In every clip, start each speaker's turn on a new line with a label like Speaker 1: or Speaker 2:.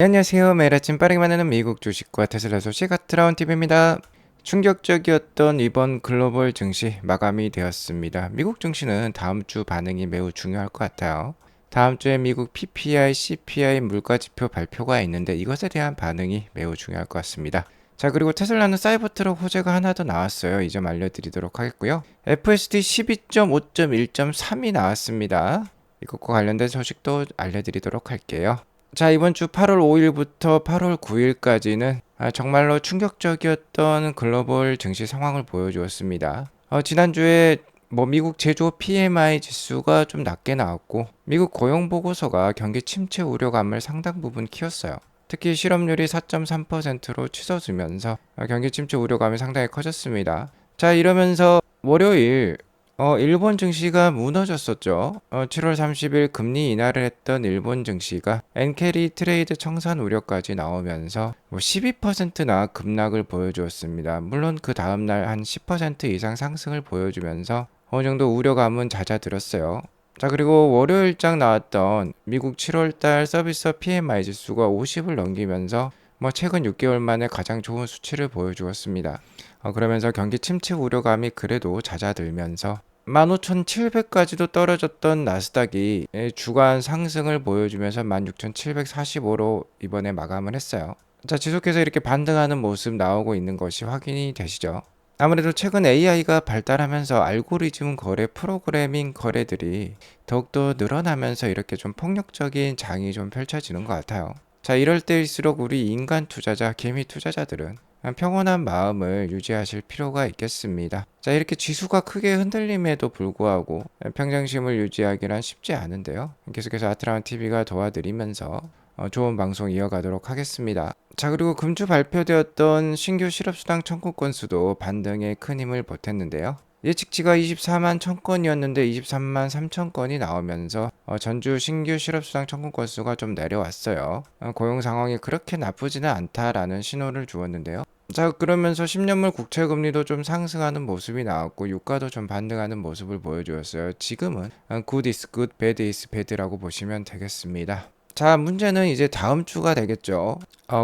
Speaker 1: 네, 안녕하세요. 매일 아침 빠르게 만나는 미국 주식과 테슬라 소식 아트라운 TV입니다. 충격적이었던 이번 글로벌 증시 마감이 되었습니다. 미국 증시는 다음 주 반응이 매우 중요할 것 같아요. 다음 주에 미국 PPI, CPI 물가지표 발표가 있는데 이것에 대한 반응이 매우 중요할 것 같습니다. 자, 그리고 테슬라는 사이버트럭 호재가 하나 더 나왔어요. 이 점 알려드리도록 하겠고요. FSD 12.5.1.3이 나왔습니다. 이것과 관련된 소식도 알려드리도록 할게요. 자, 이번 주 8월 5일부터 8월 9일까지는 정말로 충격적이었던 글로벌 증시 상황을 보여주었습니다. 지난주에 미국 제조 PMI 지수가 좀 낮게 나왔고 미국 고용 보고서가 경기 침체 우려감을 상당 부분 키웠어요. 특히 실업률이 4.3%로 치솟으면서 경기 침체 우려감이 상당히 커졌습니다. 자, 이러면서 월요일 일본 증시가 무너졌었죠. 7월 30일 금리 인하를 했던 일본 증시가 엔캐리 트레이드 청산 우려까지 나오면서 12%나 급락을 보여주었습니다. 물론 그 다음날 한 10% 이상 상승을 보여주면서 어느 정도 우려감은 잦아들었어요. 자, 그리고 월요일장 나왔던 미국 7월달 서비스 PMI 지수가 50을 넘기면서 최근 6개월 만에 가장 좋은 수치를 보여주었습니다. 그러면서 경기 침체 우려감이 그래도 잦아들면서 15,700까지도 떨어졌던 나스닥이 주간 상승을 보여주면서 16,745로 이번에 마감을 했어요. 자, 지속해서 이렇게 반등하는 모습 나오고 있는 것이 확인이 되시죠? 아무래도 최근 AI가 발달하면서 알고리즘 거래, 프로그래밍 거래들이 더욱더 늘어나면서 이렇게 좀 폭력적인 장이 좀 펼쳐지는 것 같아요. 자, 이럴 때일수록 우리 인간 투자자, 개미 투자자들은 평온한 마음을 유지하실 필요가 있겠습니다. 자, 이렇게 지수가 크게 흔들림에도 불구하고 평정심을 유지하기란 쉽지 않은데요. 계속해서 아트라운 TV가 도와드리면서 좋은 방송 이어가도록 하겠습니다. 자, 그리고 금주 발표되었던 신규 실업수당 청구 건수도 반등에 큰 힘을 보탰는데요. 예측치가 24만 1000건이었는데 23만 3000건이 나오면서 전주 신규 실업수당 청구 건수가 좀 내려왔어요. 고용 상황이 그렇게 나쁘지는 않다라는 신호를 주었는데요. 자, 그러면서 10년물 국채금리도 좀 상승하는 모습이 나왔고 유가도 좀 반등하는 모습을 보여주었어요. 지금은 good is good, bad is bad라고 보시면 되겠습니다. 자, 문제는 이제 다음 주가 되겠죠.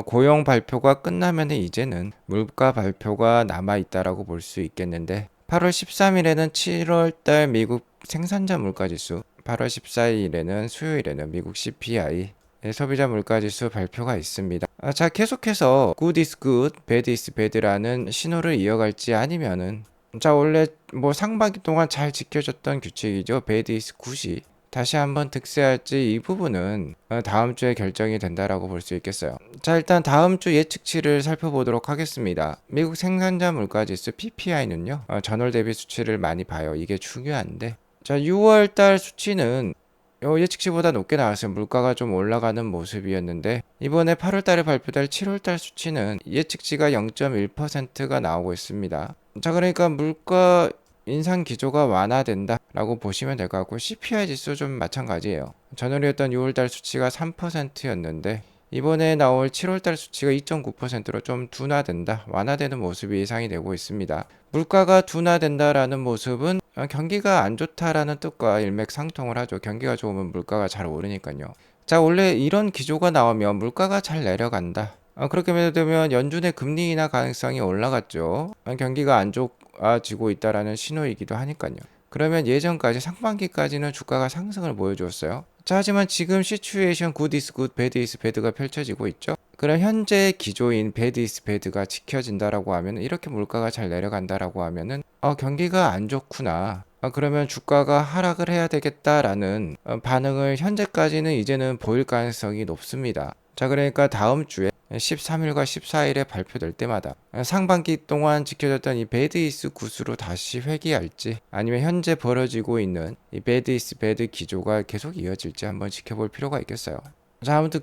Speaker 1: 고용 발표가 끝나면 이제는 물가 발표가 남아있다라고 볼 수 있겠는데 8월 13일에는 7월달 미국 생산자 물가지수, 8월 14일에는 수요일에는 미국 CPI, 소비자 물가지수 발표가 있습니다. 자, 계속해서 good is good, bad is bad라는 신호를 이어갈지 아니면은 자, 원래 상반기 동안 잘 지켜졌던 규칙이죠. bad is good이 다시 한번 득세할지 이 부분은 다음 주에 결정이 된다라고 볼 수 있겠어요. 자, 일단 다음 주 예측치를 살펴보도록 하겠습니다. 미국 생산자 물가지수 PPI는요. 전월 대비 수치를 많이 봐요. 이게 중요한데. 자, 6월 달 수치는 예측치보다 높게 나왔어요. 물가가 좀 올라가는 모습이었는데 이번에 8월 달에 발표될 7월 달 수치는 예측치가 0.1%가 나오고 있습니다. 자, 그러니까 물가 인상 기조가 완화된다라고 보시면 될 것 같고 CPI 지수 좀 마찬가지예요. 전월이었던 6월달 수치가 3%였는데 이번에 나올 7월달 수치가 2.9%로 좀 둔화된다, 완화되는 모습이 예상이 되고 있습니다. 물가가 둔화된다라는 모습은 경기가 안 좋다라는 뜻과 일맥상통을 하죠. 경기가 좋으면 물가가 잘 오르니까요. 자, 원래 이런 기조가 나오면 물가가 잘 내려간다. 그렇게 되면 연준의 금리 인하 가능성이 올라갔죠. 경기가 안 좋아지고 있다라는 신호이기도 하니까요. 그러면 예전까지 상반기까지는 주가가 상승을 보여주었어요. 자, 하지만 지금 시츄에이션 good is good, bad is bad가 펼쳐지고 있죠. 그럼 현재 기조인 bad is bad가 지켜진다라고 하면 이렇게 물가가 잘 내려간다라고 하면은 경기가 안 좋구나. 그러면 주가가 하락을 해야 되겠다라는 반응을 현재까지는 이제는 보일 가능성이 높습니다. 자, 그러니까 다음 주에 13일과 14일에 발표될 때마다 상반기 동안 지켜졌던 이 배드 이스 굿으로 다시 회귀할지 아니면 현재 벌어지고 있는 이 배드 이스 배드 기조가 계속 이어질지 한번 지켜볼 필요가 있겠어요. 자, 아무튼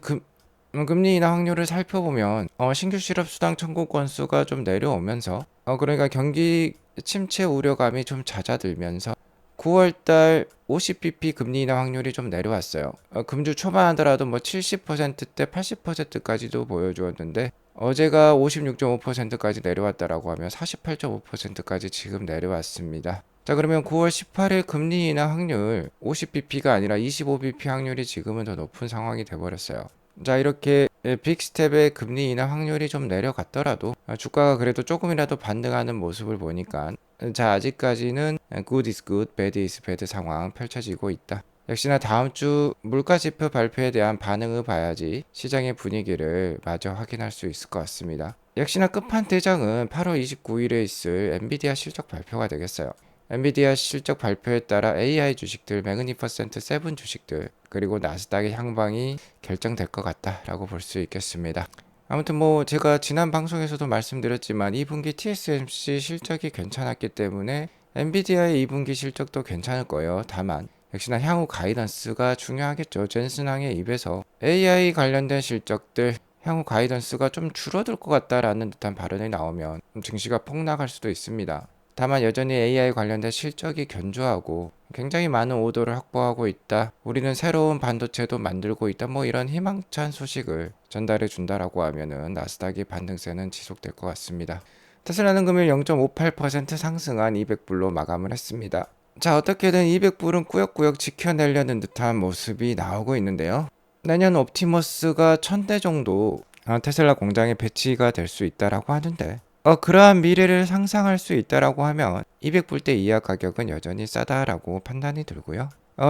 Speaker 1: 금리 인하 확률을 살펴보면 신규 실업 수당 청구 건수가 좀 내려오면서 그러니까 경기 침체 우려감이 좀 잦아들면서 9월달 50bp 금리 인하 확률이 좀 내려왔어요. 금주 초반 하더라도 70%대 80%까지도 보여주었는데 어제가 56.5%까지 내려왔다라고 하면 48.5%까지 지금 내려왔습니다. 자, 그러면 9월 18일 금리 인하 확률 50bp가 아니라 25bp 확률이 지금은 더 높은 상황이 돼버렸어요. 자, 이렇게 빅스텝의 금리 인하 확률이 좀 내려갔더라도 주가가 그래도 조금이라도 반등하는 모습을 보니까 자, 아직까지는 good is good, bad is bad 상황 펼쳐지고 있다. 역시나 다음 주 물가지표 발표에 대한 반응을 봐야지 시장의 분위기를 마저 확인할 수 있을 것 같습니다. 역시나 끝판대장은 8월 29일에 있을 엔비디아 실적 발표가 되겠어요. 엔비디아 실적 발표에 따라 AI 주식들, 매그니퍼센트 7 주식들, 그리고 나스닥의 향방이 결정될 것 같다라고 볼 수 있겠습니다. 아무튼 뭐 제가 지난 방송에서도 말씀드렸지만 2분기 TSMC 실적이 괜찮았기 때문에 엔비디아의 2분기 실적도 괜찮을 거예요. 다만 역시나 향후 가이던스가 중요하겠죠. 젠슨항의 입에서 AI 관련된 실적들 향후 가이던스가 좀 줄어들 것 같다라는 듯한 발언이 나오면 증시가 폭락할 수도 있습니다. 다만 여전히 AI 관련된 실적이 견조하고 굉장히 많은 오더를 확보하고 있다. 우리는 새로운 반도체도 만들고 있다. 뭐 이런 희망찬 소식을 전달해 준다라고 하면은 나스닥의 반등세는 지속될 것 같습니다. 테슬라는 금일 0.58% 상승한 200불로 마감을 했습니다. 자, 어떻게든 200불은 꾸역꾸역 지켜내려는 듯한 모습이 나오고 있는데요. 내년 옵티머스가 1000대 정도 테슬라 공장에 배치가 될 수 있다라고 하는데 그러한 미래를 상상할 수 있다라고 하면 200불대 이하 가격은 여전히 싸다라고 판단이 들고요.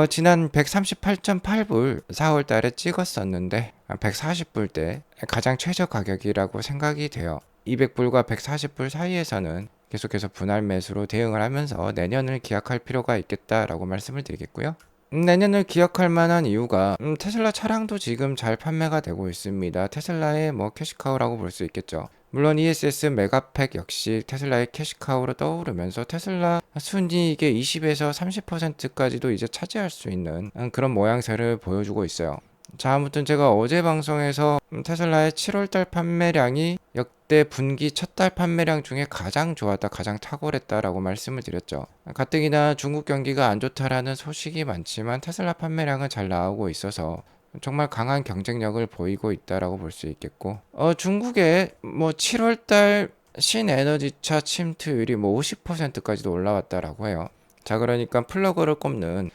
Speaker 1: 지난 138.8불 4월 달에 찍었었는데 140불대 가장 최저 가격이라고 생각이 돼요. 200불과 140불 사이에서는 계속해서 분할 매수로 대응을 하면서 내년을 기약할 필요가 있겠다라고 말씀을 드리겠고요. 내년을 기약할 만한 이유가 테슬라 차량도 지금 잘 판매가 되고 있습니다. 테슬라의 뭐 캐시카우라고 볼 수 있겠죠. 물론 ESS 메가팩 역시 테슬라의 캐시카우로 떠오르면서 테슬라 순이익의 20에서 30%까지도 이제 차지할 수 있는 그런 모양새를 보여주고 있어요. 자, 아무튼 제가 어제 방송에서 테슬라의 7월달 판매량이 역대 분기 첫 달 판매량 중에 가장 좋았다, 가장 탁월했다라고 말씀을 드렸죠. 가뜩이나 중국 경기가 안 좋다라는 소식이 많지만 테슬라 판매량은 잘 나오고 있어서 정말 강한 경쟁력을 보이고 있다라고 볼 수 있겠고, 중국의 뭐 7월달 신에너지차 침투율이 뭐 50%까지도 올라왔다라고 해요. 자, 그러니까 플러그를 꼽는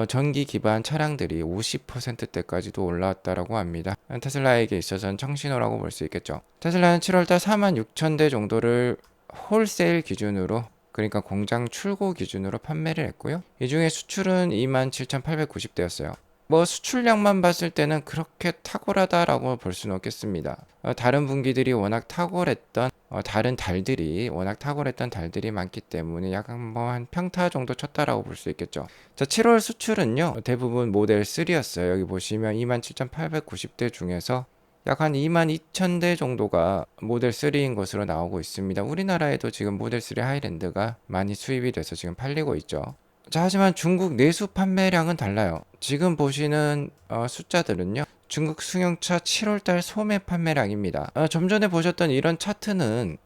Speaker 1: 전기 기반 차량들이 50%대까지도 올라왔다라고 합니다. 테슬라에게 있어서는 청신호라고 볼 수 있겠죠. 테슬라는 7월달 46,000대 정도를 홀세일 기준으로, 그러니까 공장 출고 기준으로 판매를 했고요. 이 중에 수출은 27,890대였어요. 뭐 수출량만 봤을 때는 그렇게 탁월하다라고 볼 수는 없겠습니다. 다른 분기들이 워낙 탁월했던 다른 달들이 워낙 탁월했던 달들이 많기 때문에 약간 뭐 한 평타 정도 쳤다라고 볼 수 있겠죠. 자, 7월 수출은요 대부분 모델 3였어요. 여기 보시면 27,890대 중에서 약 한 22,000대 정도가 모델 3인 것으로 나오고 있습니다. 우리나라에도 지금 모델 3 하이랜드가 많이 수입이 돼서 지금 팔리고 있죠. 자, 하지만 중국 내수 판매량은 달라요. 지금 보시는 숫자들은요 중국 승용차 7월달 소매 판매량입니다. 좀 전에 보셨던 이런 차트는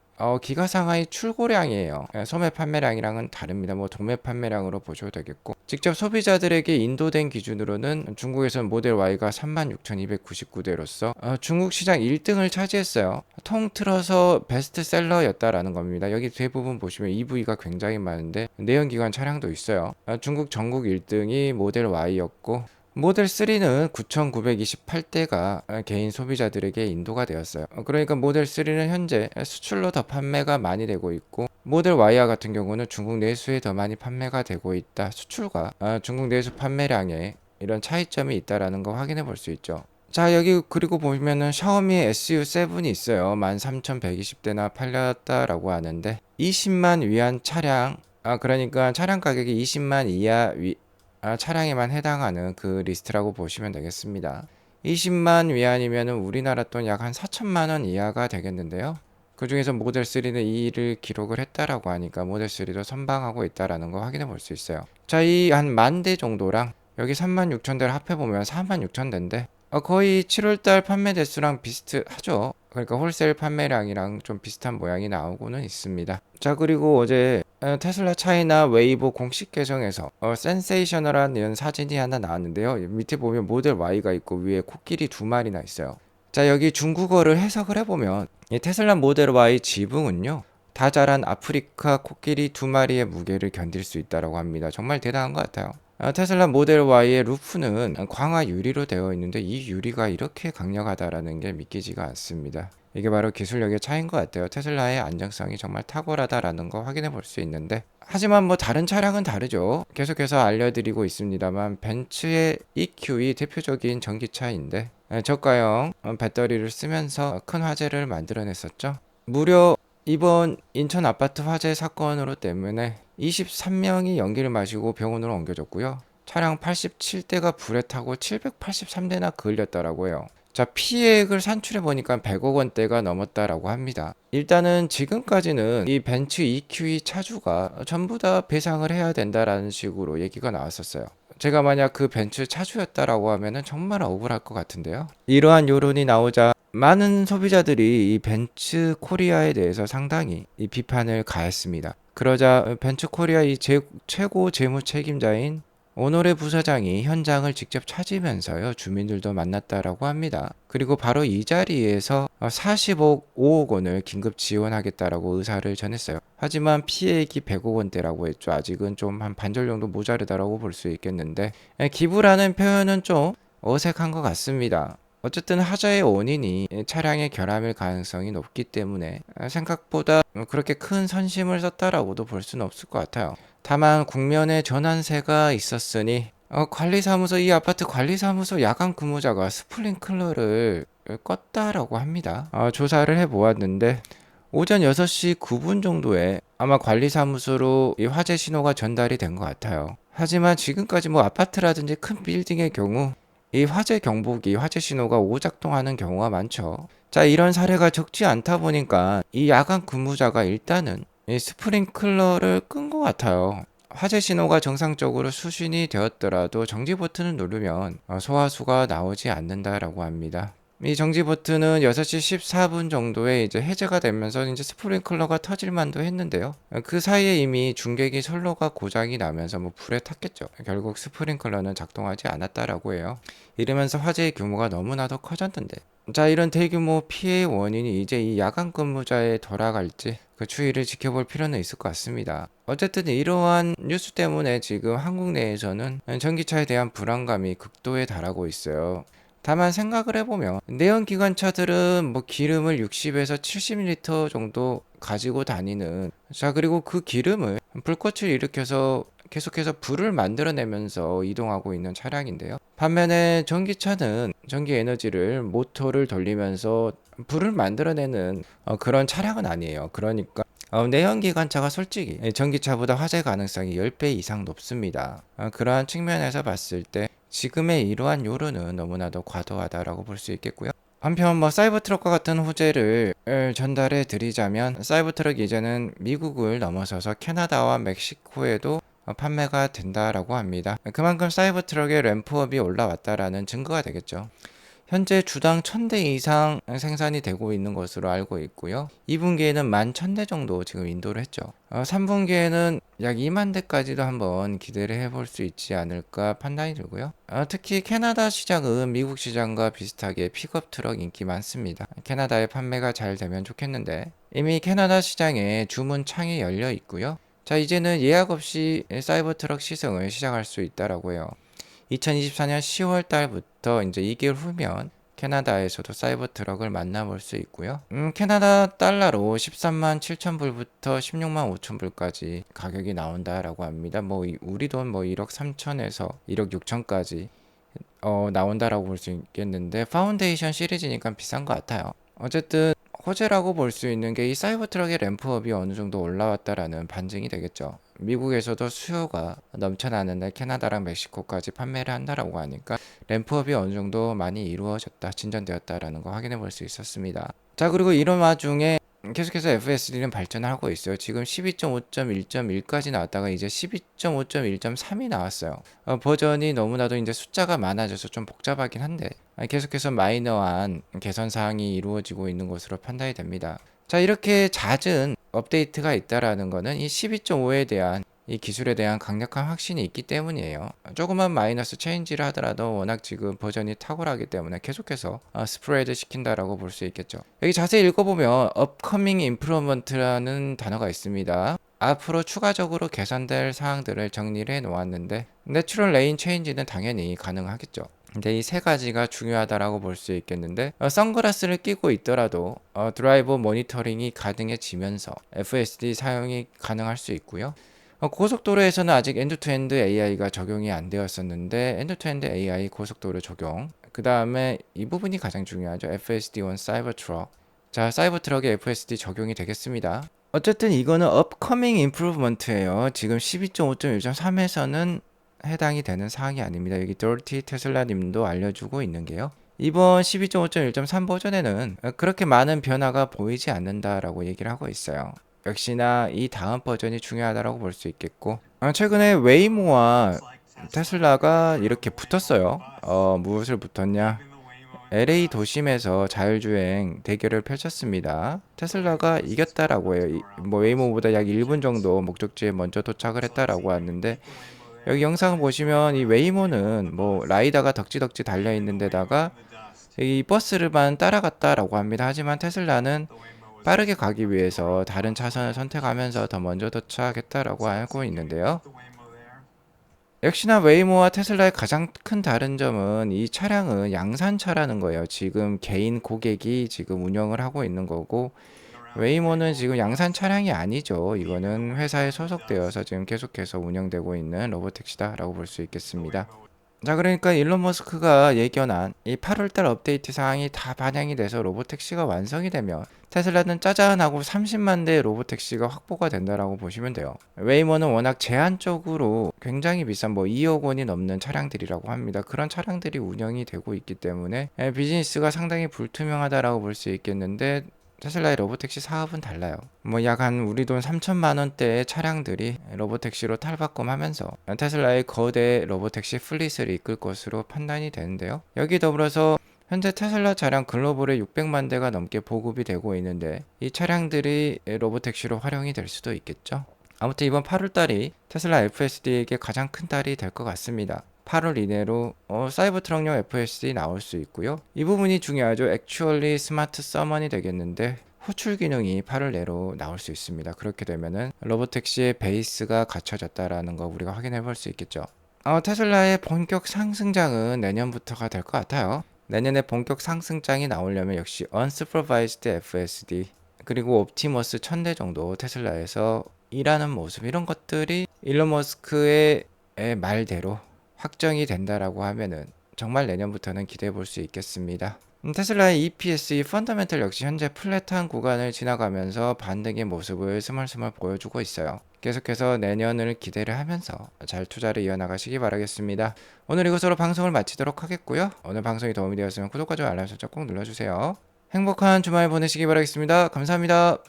Speaker 1: 기가상하의 출고량이에요. 소매 판매량이랑은 다릅니다. 뭐 도매 판매량으로 보셔도 되겠고, 직접 소비자들에게 인도된 기준으로는 중국에서는 모델 Y가 36,299대로서 중국 시장 1등을 차지했어요. 통틀어서 베스트셀러였다라는 겁니다. 여기 대부분 보시면 EV가 굉장히 많은데 내연기관 차량도 있어요. 중국 전국 1등이 모델 Y였고, 모델 3는 9,928대가 개인 소비자들에게 인도가 되었어요. 그러니까 모델 3는 현재 수출로 더 판매가 많이 되고 있고, 모델 Y와 같은 경우는 중국 내수에 더 많이 판매가 되고 있다. 수출과 중국 내수 판매량에 이런 차이점이 있다라는 거 확인해 볼 수 있죠. 자, 여기 그리고 보면은 샤오미의 SU7이 있어요. 13,120대나 팔렸다라고 하는데 20만 위안 차량, 그러니까 차량 가격이 20만 이하 차량에만 해당하는 그 리스트라고 보시면 되겠습니다. 20만 위안이면 우리나라 돈 약 한 4천만 원 이하가 되겠는데요. 그 중에서 모델 3는 2위를 기록을 했다라고 하니까 모델 3도 선방하고 있다라는 거 확인해 볼 수 있어요. 자, 이 한 10,000대 정도랑 여기 36,000대를 합해보면 46,000대인데 거의 7월달 판매 대수랑 비슷하죠. 그러니까 홀세일 판매량이랑 좀 비슷한 모양이 나오고는 있습니다. 자, 그리고 어제 테슬라 차이나 웨이보 공식 계정에서 센세이셔널한 이런 사진이 하나 나왔는데요. 밑에 보면 모델 Y가 있고 위에 코끼리 2마리나 있어요. 자, 여기 중국어를 해석을 해보면 이 테슬라 모델 Y 지붕은요 다 자란 아프리카 코끼리 2마리의 무게를 견딜 수 있다고 합니다. 정말 대단한 것 같아요. 테슬라 모델 Y의 루프는 광화 유리로 되어 있는데 이 유리가 이렇게 강력하다라는 게 믿기지가 않습니다. 이게 바로 기술력의 차이인 것 같아요. 테슬라의 안정성이 정말 탁월하다라는 거 확인해 볼 수 있는데, 하지만 뭐 다른 차량은 다르죠. 계속해서 알려드리고 있습니다만 벤츠의 EQ이 대표적인 전기차인데 저가형 배터리를 쓰면서 큰 화제를 만들어냈었죠. 무려 이번 인천 아파트 화재 사건으로 때문에 23명이 연기를 마시고 병원으로 옮겨졌고요. 차량 87대가 불에 타고 783대나 그을렸다라고 해요. 자, 피해액을 산출해 보니까 100억 원대가 넘었다라고 합니다. 일단은 지금까지는 이 벤츠 EQE 차주가 전부 다 배상을 해야 된다라는 식으로 얘기가 나왔었어요. 제가 만약 그 벤츠 차주였다라고 하면은 정말 억울할 것 같은데요. 이러한 여론이 나오자 많은 소비자들이 이 벤츠 코리아에 대해서 상당히 이 비판을 가했습니다. 그러자 벤츠 코리아 최고 재무 책임자인 오노레 부사장이 현장을 직접 찾으면서요, 주민들도 만났다라고 합니다. 그리고 바로 이 자리에서 45억 원을 긴급 지원하겠다라고 의사를 전했어요. 하지만 피해액이 100억 원대라고 했죠. 아직은 좀 한 반절 정도 모자르다라고 볼 수 있겠는데, 기부라는 표현은 좀 어색한 것 같습니다. 어쨌든 화재의 원인이 차량의 결함일 가능성이 높기 때문에 생각보다 그렇게 큰 선심을 썼다라고도 볼 수는 없을 것 같아요. 다만 국면에 전환세가 있었으니 이 아파트 관리사무소 야간 근무자가 스프링클러를 껐다라고 합니다. 조사를 해보았는데 오전 6시 9분 정도에 아마 관리사무소로 이 화재 신호가 전달이 된 것 같아요. 하지만 지금까지 뭐 아파트라든지 큰 빌딩의 경우 이 화재 경보기, 화재 신호가 오작동하는 경우가 많죠. 자, 이런 사례가 적지 않다 보니까 이 야간 근무자가 일단은 이 스프링클러를 끈 것 같아요. 화재 신호가 정상적으로 수신이 되었더라도 정지 버튼을 누르면 소화수가 나오지 않는다라고 합니다. 이 정지 버튼은 6시 14분 정도에 이제 해제가 되면서 이제 스프링클러가 터질 만도 했는데요. 그 사이에 이미 중계기 선로가 고장이 나면서 뭐 불에 탔겠죠. 결국 스프링클러는 작동하지 않았다라고 해요. 이러면서 화재의 규모가 너무나도 커졌는데, 자, 이런 대규모 피해의 원인이 이제 이 야간 근무자에 돌아갈지 그 추이를 지켜볼 필요는 있을 것 같습니다. 어쨌든 이러한 뉴스 때문에 지금 한국 내에서는 전기차에 대한 불안감이 극도에 달하고 있어요. 다만 생각을 해보면 내연기관차들은 뭐 기름을 60에서 70리터 정도 가지고 다니는, 자, 그리고 그 기름을 불꽃을 일으켜서 계속해서 불을 만들어내면서 이동하고 있는 차량인데요. 반면에 전기차는 전기 에너지를 모터를 돌리면서 불을 만들어내는 그런 차량은 아니에요. 그러니까 내연기관차가 솔직히 전기차보다 화재 가능성이 10배 이상 높습니다. 그러한 측면에서 봤을 때 지금의 이러한 요론은 너무나도 과도하다라고 볼 수 있겠고요. 한편 뭐 사이버트럭과 같은 호재를 전달해 드리자면, 사이버트럭이 이제는 미국을 넘어서서 캐나다와 멕시코에도 판매가 된다라고 합니다. 그만큼 사이버트럭의 램프업이 올라왔다라는 증거가 되겠죠. 현재 주당 1000대 이상 생산이 되고 있는 것으로 알고 있고요. 2분기에는 11,000대 정도 지금 인도를 했죠. 3분기에는 약 2만 대까지도 한번 기대를 해볼 수 있지 않을까 판단이 들고요. 특히 캐나다 시장은 미국 시장과 비슷하게 픽업 트럭 인기 많습니다. 캐나다에 판매가 잘 되면 좋겠는데 이미 캐나다 시장에 주문 창이 열려 있고요. 자, 이제는 예약 없이 사이버 트럭 시승을 시작할 수 있다라고 해요. 2024년 10월 달부터 이제 2개월 후면 캐나다에서도 사이버 트럭을 만나볼 수 있고요. 캐나다 달러로 13만 7천 불부터 16만 5천 불까지 가격이 나온다라고 합니다. 뭐 우리 돈 뭐 1억 3천에서 1억 6천까지 나온다라고 볼 수 있겠는데, 파운데이션 시리즈니까 비싼 것 같아요. 어쨌든 호재라고 볼 수 있는 게 이 사이버 트럭의 램프업이 어느 정도 올라왔다라는 반증이 되겠죠. 미국에서도 수요가 넘쳐나는데 캐나다랑 멕시코까지 판매를 한다라고 하니까 램프업이 어느 정도 많이 이루어졌다, 진전되었다라는 거 확인해 볼 수 있었습니다. 자, 그리고 이런 와중에 계속해서 FSD는 발전하고 있어요. 지금 12.5.1.1까지 나왔다가 이제 12.5.1.3이 나왔어요. 버전이 너무나도 이제 숫자가 많아져서 좀 복잡하긴 한데 계속해서 마이너한 개선 사항이 이루어지고 있는 것으로 판단이 됩니다. 자, 이렇게 잦은 업데이트가 있다라는 거는 이 12.5에 대한 이 기술에 대한 강력한 확신이 있기 때문이에요. 조그만 마이너스 체인지를 하더라도 워낙 지금 버전이 탁월하기 때문에 계속해서 스프레드 시킨다라고 볼 수 있겠죠. 여기 자세히 읽어보면 upcoming improvement라는 단어가 있습니다. 앞으로 추가적으로 개선될 사항들을 정리를 해 놓았는데 내추럴 레인 체인지는 당연히 가능하겠죠. 근데 이 세 가지가 중요하다라고 볼 수 있겠는데 선글라스를 끼고 있더라도 드라이버 모니터링이 가능해지면서 FSD 사용이 가능할 수 있고요. 고속도로에서는 아직 엔드-투-엔드 AI가 적용이 안 되었었는데 엔드-투-엔드 AI 고속도로 적용, 그 다음에 이 부분이 가장 중요하죠. FSD on 사이버트럭. 자, 사이버트럭에 FSD 적용이 되겠습니다. 어쨌든 이거는 upcoming improvement예요. 지금 12.5.1.3에서는 해당이 되는 사항이 아닙니다. 여기 더티 테슬라 님도 알려주고 있는 게요. 이번 12.5.1.3 버전에는 그렇게 많은 변화가 보이지 않는다라고 얘기를 하고 있어요. 역시나 이 다음 버전이 중요하다고 볼 수 있겠고, 최근에 웨이모와 테슬라가 이렇게 붙었어요. 무엇을 붙었냐? LA 도심에서 자율주행 대결을 펼쳤습니다. 테슬라가 이겼다라고 해요. 뭐 웨이모보다 약 1분 정도 목적지에 먼저 도착을 했다라고 하는데, 여기 영상을 보시면 이 웨이모는 뭐 라이다가 덕지덕지 달려 있는 데다가 이 버스를만 따라갔다라고 합니다. 하지만 테슬라는 빠르게 가기 위해서 다른 차선을 선택하면서 더 먼저 도착했다라고 알고 있는데요. 역시나 웨이모와 테슬라의 가장 큰 다른 점은 이 차량은 양산차라는 거예요. 지금 개인 고객이 지금 운영을 하고 있는 거고, 웨이모는 지금 양산 차량이 아니죠. 이거는 회사에 소속되어서 지금 계속해서 운영되고 있는 로보택시다라고 볼 수 있겠습니다. 자, 그러니까 일론 머스크가 예견한 이 8월달 업데이트 사항이 다 반영이 돼서 로보택시가 완성이 되면 테슬라는 짜잔하고 30만 대의 로보택시가 확보가 된다라고 보시면 돼요. 웨이모는 워낙 제한적으로 굉장히 비싼 뭐 2억 원이 넘는 차량들이라고 합니다. 그런 차량들이 운영이 되고 있기 때문에 비즈니스가 상당히 불투명하다라고 볼 수 있겠는데, 테슬라의 로보택시 사업은 달라요. 뭐 약 한 우리 돈 3천만 원대의 차량들이 로보택시로 탈바꿈하면서 테슬라의 거대 로보택시 플릿을 이끌 것으로 판단이 되는데요. 여기 더불어서 현재 테슬라 차량 글로벌에 600만 대가 넘게 보급이 되고 있는데 이 차량들이 로보택시로 활용이 될 수도 있겠죠. 아무튼 이번 8월 달이 테슬라 FSD에게 가장 큰 달이 될 것 같습니다. 8월 이내로 사이버트럭용 FSD 나올 수 있고요. 이 부분이 중요하죠. 액츄얼리 스마트 서먼이 되겠는데 호출 기능이 8월 내로 나올 수 있습니다. 그렇게 되면은 로보택시의 베이스가 갖춰졌다라는 거 우리가 확인해 볼 수 있겠죠. 테슬라의 본격 상승장은 내년부터가 될 것 같아요. 내년에 본격 상승장이 나오려면 역시 unsupervised FSD 그리고 옵티머스 1000대 정도 테슬라에서 일하는 모습, 이런 것들이 일론 머스크의 말대로 확정이 된다라고 하면은 정말 내년부터는 기대해 볼 수 있겠습니다. 테슬라의 EPS, 이 펀더멘털 역시 현재 플랫한 구간을 지나가면서 반등의 모습을 스멀스멀 보여주고 있어요. 계속해서 내년을 기대를 하면서 잘 투자를 이어나가시기 바라겠습니다. 오늘 이것으로 방송을 마치도록 하겠고요. 오늘 방송이 도움이 되었으면 구독과 좋아요, 알람 설정 꼭 눌러주세요. 행복한 주말 보내시기 바라겠습니다. 감사합니다.